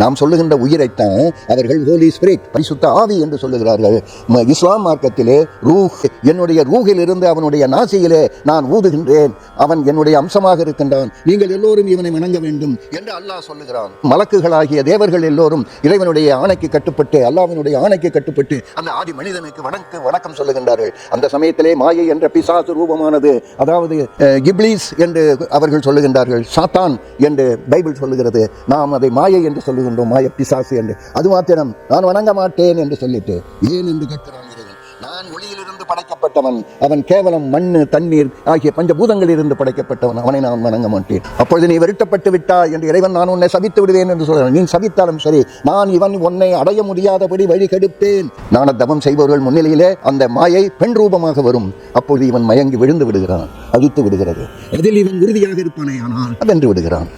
நாம் சொல்லுகின்ற உயிரைத்தான் அவர்கள் ஹோலி ஸ்பிரிட், பரிசுத்த ஆவி என்று சொல்லுகிறார்கள். இஸ்லாம் மார்க்கத்திலே ரூஹ், என்னுடைய ரூஹில் இருந்து அவனுடைய நாசியிலே நான் ஊதுகின்றேன், அவன் என்னுடைய அம்சமாக இருக்கின்றான், நீங்கள் எல்லோரும் இவனை வணங்க வேண்டும் என்று அல்லாஹ் சொல்லுகிறான். மலக்குகளாகிய தேவர்கள் எல்லோரும் இறைவனுடைய ஆணைக்கு கட்டுப்பட்டு, அல்லாஹ்வினுடைய ஆணைக்கு கட்டுப்பட்டு அந்த ஆதி மனிதனுக்கு வணக்கம் சொல்லுகின்றார்கள். அந்த சமயத்திலே மாயை என்ற பிசாசு ரூபமானது, அதாவது இப்லீஸ் என்று அவர்கள் சொல்லுகின்றார்கள், சாத்தான் என்று பைபிள் சொல்லுகிறது. நாம் அதை மாயை என்று சொல்லுகின்றோம், மாய பிசாசு என்று. அது மாத்திரம் நான் வணங்க மாட்டேன் என்று சொல்லிட்டு ஏன் என்று கேட்கிறான் இறைவன். நான் ஒளியிலிருந்து படைக்கப்பட்டவன், அவன் கேவலம் மண்ணு தண்ணீர் ஆகிய பஞ்சபூதங்களில் இருந்து படைக்கப்பட்டவன், அவனை நான் வணங்க மாட்டேன். அப்பொழுது நீ வெறுட்டப்பட்டு விட்டாய் என்று இறைவன் நான் உன்னை சபித்து விடுவேன் என்று சொல்கிறான். நீ சபித்தாலும் சரி, நான் இவன் உன்னை அடைய முடியாதபடி வழி கெடுப்பேன். ஞான தவம் செய்பவர்கள் முன்னிலையிலே அந்த மாயை பெண் ரூபமாக வரும். அப்பொழுது இவன் மயங்கி விழுந்து விடுகிறான், அழித்து விடுகிறது. அதில் இவன் உறுதியாக இருப்பானே ஆனால் வென்று விடுகிறான்.